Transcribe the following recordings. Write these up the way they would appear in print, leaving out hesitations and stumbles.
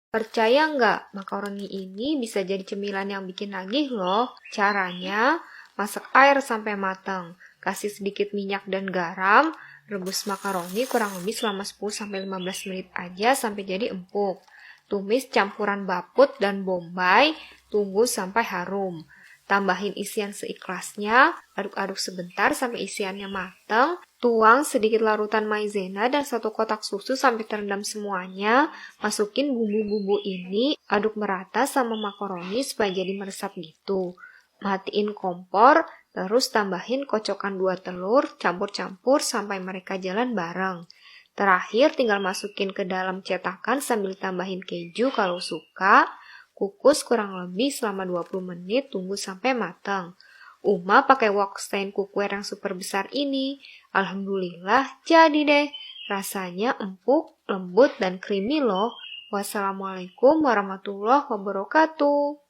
Percaya nggak, makaroni ini bisa jadi cemilan yang bikin nagih loh. Caranya, masak air sampai matang, kasih sedikit minyak dan garam, rebus makaroni kurang lebih selama 10-15 menit aja sampai jadi empuk. Tumis campuran baput dan bombay, tunggu sampai harum. Tambahin isian seikhlasnya, aduk-aduk sebentar sampai isiannya matang, tuang sedikit larutan maizena dan 1 kotak susu sampai terendam semuanya, masukin bumbu-bumbu ini, aduk merata sama makaroni supaya jadi meresap gitu. Matiin kompor, terus tambahin kocokan 2 telur, campur-campur sampai mereka jalan bareng. Terakhir tinggal masukin ke dalam cetakan sambil tambahin keju kalau suka. Kukus kurang lebih selama 20 menit, tunggu sampai matang. Uma pakai wok stand cookware yang super besar ini. Alhamdulillah, jadi deh. Rasanya empuk, lembut, dan creamy loh. Wassalamualaikum warahmatullahi wabarakatuh.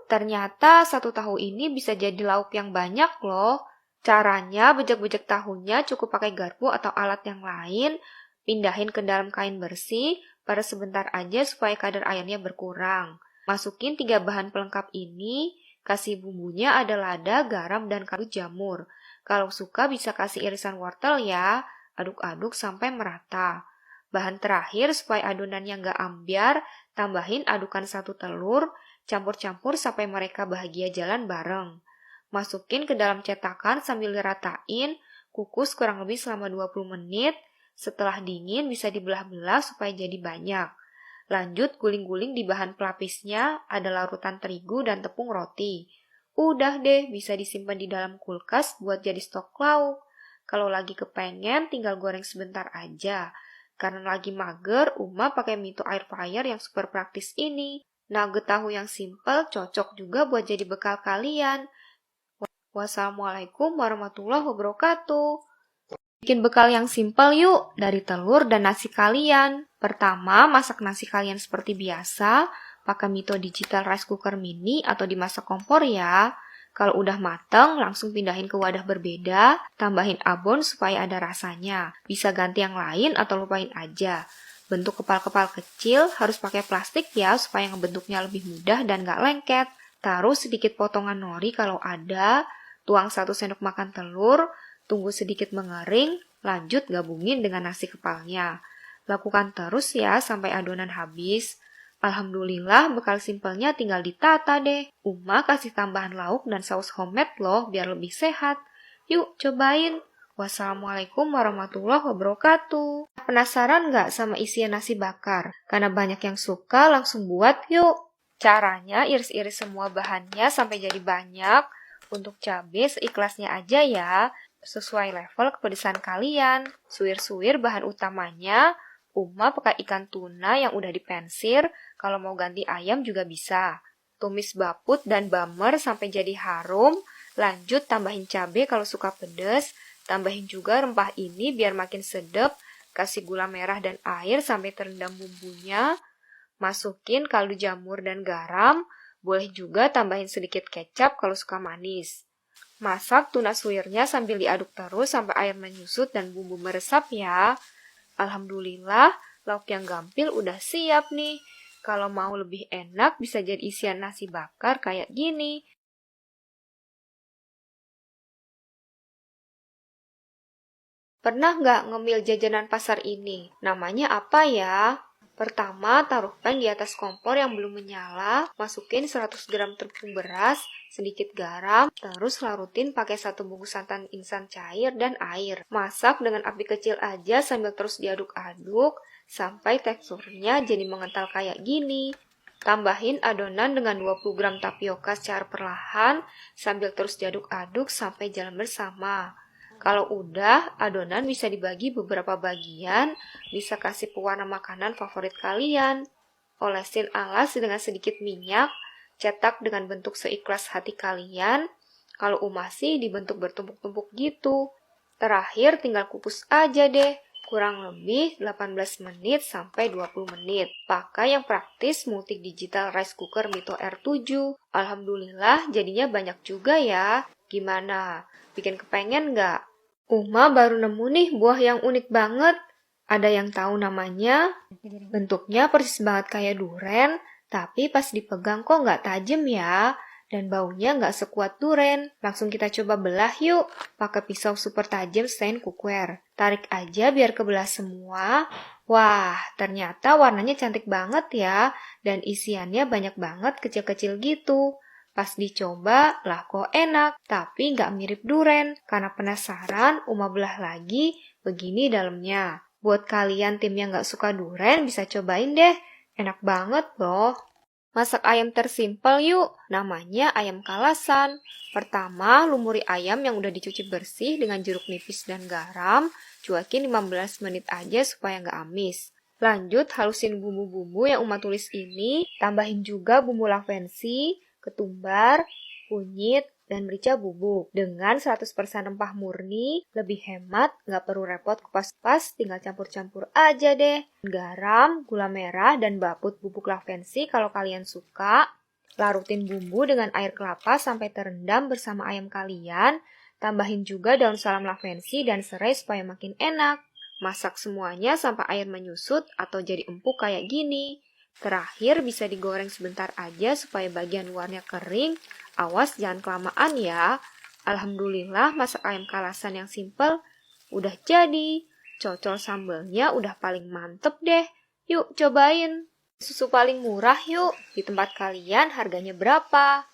Ternyata 1 tahu ini bisa jadi lauk yang banyak loh. Caranya, bejek-bejek tahunya cukup pakai garpu atau alat yang lain. Pindahin ke dalam kain bersih, peres sebentar aja supaya kadar airnya berkurang. Masukin 3 bahan pelengkap ini, kasih bumbunya ada lada, garam, dan kaldu jamur. Kalau suka bisa kasih irisan wortel ya, aduk-aduk sampai merata. Bahan terakhir supaya adonannya nggak ambiar, tambahin adukan 1 telur, campur-campur sampai mereka bahagia jalan bareng. Masukin ke dalam cetakan sambil diratain, kukus kurang lebih selama 20 menit, setelah dingin bisa dibelah-belah supaya jadi banyak. Lanjut guling-guling di bahan pelapisnya, ada larutan terigu dan tepung roti. Udah deh, bisa disimpan di dalam kulkas buat jadi stok lauk. Kalau lagi kepengen, tinggal goreng sebentar aja. Karena lagi mager, Uma pakai Mito Air Fryer yang super praktis ini. Nugget tahu yang simple cocok juga buat jadi bekal kalian. Wassalamualaikum warahmatullahi wabarakatuh. Bikin bekal yang simpel yuk, dari telur dan nasi kalian. Pertama, masak nasi kalian seperti biasa, pakai Mito Digital Rice Cooker Mini atau dimasak kompor ya. Kalau udah mateng, langsung pindahin ke wadah berbeda, tambahin abon supaya ada rasanya. Bisa ganti yang lain atau lupain aja. Bentuk kepal-kepal kecil harus pakai plastik ya, supaya ngebentuknya lebih mudah dan gak lengket. Taruh sedikit potongan nori kalau ada, tuang 1 sendok makan telur, tunggu sedikit mengering, lanjut gabungin dengan nasi kepalnya. Lakukan terus ya sampai adonan habis. Alhamdulillah bekal simpelnya tinggal ditata deh. Uma kasih tambahan lauk dan saus homemade loh biar lebih sehat. Yuk cobain. Wassalamualaikum warahmatullahi wabarakatuh. Penasaran nggak sama isian nasi bakar? Karena banyak yang suka langsung buat yuk. Caranya iris-iris semua bahannya sampai jadi banyak. Untuk cabai seikhlasnya aja ya, sesuai level kepedesan kalian. Suwir-suwir bahan utamanya, Uma pakai ikan tuna yang udah dipensir, kalau mau ganti ayam juga bisa. Tumis baput dan bamer sampai jadi harum, lanjut tambahin cabai kalau suka pedas, tambahin juga rempah ini biar makin sedap, kasih gula merah dan air sampai terendam bumbunya, masukin kaldu jamur dan garam, boleh juga tambahin sedikit kecap kalau suka manis. Masak tuna suwirnya sambil diaduk terus sampai air menyusut dan bumbu meresap ya. Alhamdulillah, lauk yang gampil udah siap nih. Kalau mau lebih enak bisa jadi isian nasi bakar kayak gini. Pernah nggak ngemil jajanan pasar ini? Namanya apa ya? Pertama, taruh pan di atas kompor yang belum menyala, masukin 100 gram tepung beras, sedikit garam, terus larutin pakai 1 bungkus santan insan cair dan air. Masak dengan api kecil aja sambil terus diaduk-aduk, sampai teksturnya jadi mengental kayak gini. Tambahin adonan dengan 20 gram tapioka secara perlahan, sambil terus diaduk-aduk sampai jalan bersama. Kalau udah, adonan bisa dibagi beberapa bagian, bisa kasih pewarna makanan favorit kalian. Olesin alas dengan sedikit minyak, cetak dengan bentuk seikhlas hati kalian. Kalau umasi dibentuk bertumpuk-tumpuk gitu. Terakhir tinggal kukus aja deh, kurang lebih 18 menit sampai 20 menit. Pakai yang praktis multi digital rice cooker Mito R7. Alhamdulillah jadinya banyak juga ya. Gimana? Bikin kepengen nggak? Uma baru nemu nih buah yang unik banget. Ada yang tahu namanya? Bentuknya persis banget kayak duren, tapi pas dipegang kok nggak tajam ya. Dan baunya nggak sekuat duren. Langsung kita coba belah yuk. Pakai pisau super tajam selain cookware. Tarik aja biar kebelah semua. Wah, ternyata warnanya cantik banget ya. Dan isiannya banyak banget kecil-kecil gitu. Pas dicoba, lah kok enak. Tapi nggak mirip duren. Karena penasaran, Uma belah lagi. Begini dalamnya. Buat kalian tim yang nggak suka duren, bisa cobain deh. Enak banget loh. Masak ayam tersimpel yuk, namanya ayam kalasan. Pertama, lumuri ayam yang udah dicuci bersih dengan jeruk nipis dan garam. Cuekin 15 menit aja supaya nggak amis. Lanjut, halusin bumbu-bumbu yang Uma tulis ini. Tambahin juga bumbu lavensi, ketumbar, kunyit, dan merica bubuk. Dengan 100% rempah murni, lebih hemat, nggak perlu repot kupas-kupas, tinggal campur-campur aja deh. Garam, gula merah, dan baput bubuk lavensi kalau kalian suka. Larutin bumbu dengan air kelapa sampai terendam bersama ayam kalian. Tambahin juga daun salam lavensi dan serai supaya makin enak. Masak semuanya sampai air menyusut atau jadi empuk kayak gini. Terakhir bisa digoreng sebentar aja supaya bagian luarnya kering. Awas jangan kelamaan ya. Alhamdulillah masak ayam kalasan yang simple udah jadi. Cocol sambelnya udah paling mantep deh. Yuk cobain. Susu paling murah yuk. Di tempat kalian harganya berapa?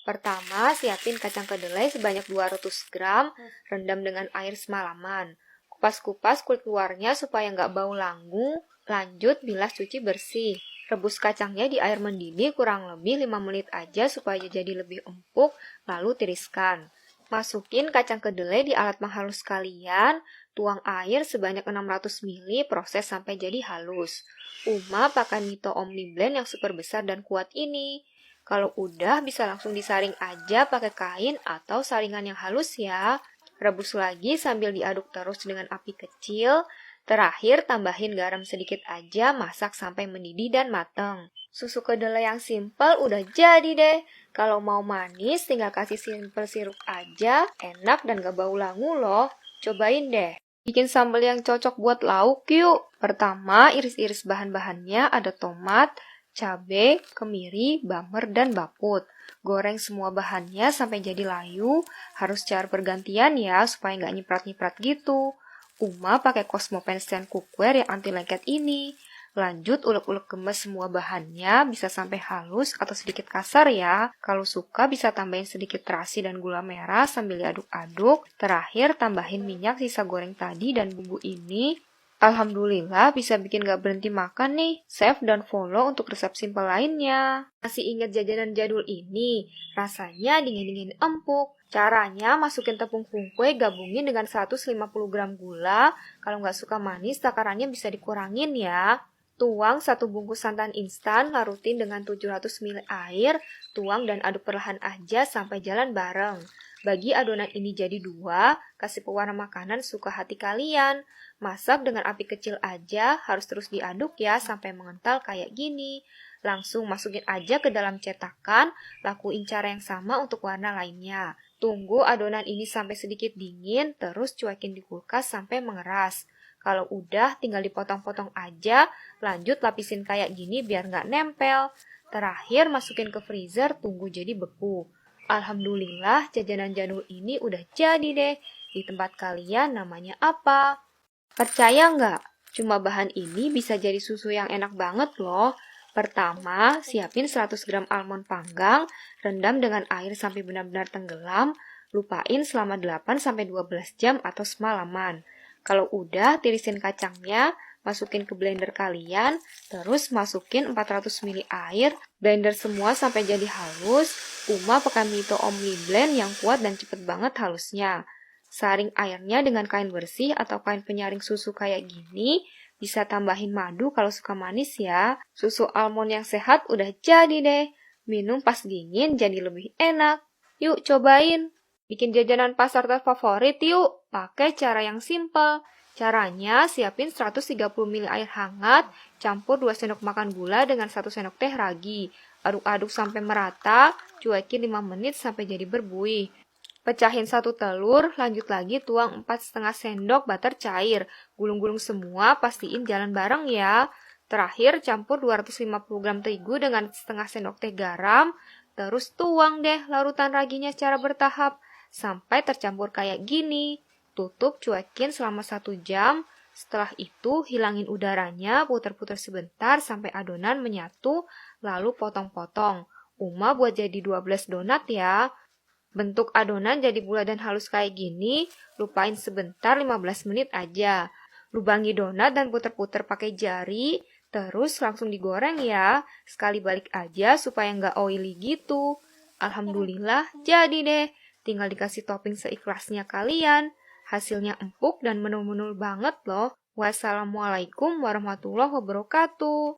Pertama, siapin kacang kedelai sebanyak 200 gram, rendam dengan air semalaman. Kupas-kupas kulit luarnya supaya nggak bau langu. Lanjut bilas cuci bersih. Rebus kacangnya di air mendidih kurang lebih 5 menit aja supaya jadi lebih empuk, lalu tiriskan. Masukin kacang kedelai di alat penghalus kalian, tuang air sebanyak 600 ml, proses sampai jadi halus. Uma pakai Mito Omni Blend yang super besar dan kuat ini. Kalau udah bisa langsung disaring aja pakai kain atau saringan yang halus ya. Rebus lagi sambil diaduk terus dengan api kecil. Terakhir, tambahin garam sedikit aja, masak sampai mendidih dan mateng. Susu kedelai yang simple udah jadi deh. Kalau mau manis, tinggal kasih simple sirup aja. Enak dan gak bau langu loh. Cobain deh. Bikin sambal yang cocok buat lauk yuk. Pertama, iris-iris bahan-bahannya ada tomat, cabai, kemiri, bamber, dan baput. Goreng semua bahannya sampai jadi layu. Harus cara bergantian ya, supaya nggak nyiprat-nyiprat gitu. Uma pakai Cosmopan Stand Cookware yang anti lengket ini. Lanjut ulek-ulek gemes semua bahannya, bisa sampai halus atau sedikit kasar ya. Kalau suka bisa tambahin sedikit terasi dan gula merah sambil diaduk-aduk. Terakhir tambahin minyak sisa goreng tadi dan bumbu ini. Alhamdulillah bisa bikin gak berhenti makan nih. Save dan follow untuk resep simple lainnya. Masih ingat jajanan jadul ini? Rasanya dingin-dingin empuk. Caranya masukin tepung kungkwe gabungin dengan 150 gram gula. Kalau nggak suka manis, takarannya bisa dikurangin ya. Tuang 1 bungkus santan instan, larutin dengan 700 ml air, tuang dan aduk perlahan aja sampai jalan bareng. Bagi adonan ini jadi 2, kasih pewarna makanan suka hati kalian. Masak dengan api kecil aja, harus terus diaduk ya sampai mengental kayak gini. Langsung masukin aja ke dalam cetakan, lakuin cara yang sama untuk warna lainnya. Tunggu adonan ini sampai sedikit dingin, terus cuekin di kulkas sampai mengeras. Kalau udah, tinggal dipotong-potong aja, lanjut lapisin kayak gini biar nggak nempel. Terakhir, masukin ke freezer, tunggu jadi beku. Alhamdulillah, jajanan jadul ini udah jadi deh. Di tempat kalian namanya apa? Percaya nggak? Cuma bahan ini bisa jadi susu yang enak banget loh. Pertama, siapin 100 gram almond panggang, rendam dengan air sampai benar-benar tenggelam, lupain selama 8-12 jam atau semalaman. Kalau udah, tirisin kacangnya, masukin ke blender kalian, terus masukin 400 ml air, blender semua sampai jadi halus. Uma pakai Mito Omni Blend yang kuat dan cepet banget halusnya. Saring airnya dengan kain bersih atau kain penyaring susu kayak gini. Bisa tambahin madu kalau suka manis ya. Susu almond yang sehat udah jadi deh. Minum pas dingin jadi lebih enak. Yuk cobain. Bikin jajanan pasar terfavorit yuk. Pakai cara yang simple. Caranya siapin 130 ml air hangat, campur 2 sendok makan gula dengan 1 sendok teh ragi. Aduk-aduk sampai merata, cuekin 5 menit sampai jadi berbuih. Pecahin 1 telur, lanjut lagi tuang 4,5 sendok butter cair. Gulung-gulung semua, pastiin jalan bareng ya. Terakhir, campur 250 gram terigu dengan setengah sendok teh garam. Terus tuang deh larutan raginya secara bertahap, sampai tercampur kayak gini. Tutup cuekin selama 1 jam. Setelah itu, hilangin udaranya, putar-putar sebentar sampai adonan menyatu, lalu potong-potong. Uma buat jadi 12 donat ya. Bentuk adonan jadi bulat dan halus kayak gini, lupain sebentar 15 menit aja. Lubangi donat dan puter-puter pakai jari, terus langsung digoreng ya. Sekali balik aja supaya nggak oily gitu. Alhamdulillah, jadi deh. Tinggal dikasih topping seikhlasnya kalian. Hasilnya empuk dan menul-menul banget loh. Wassalamualaikum warahmatullahi wabarakatuh.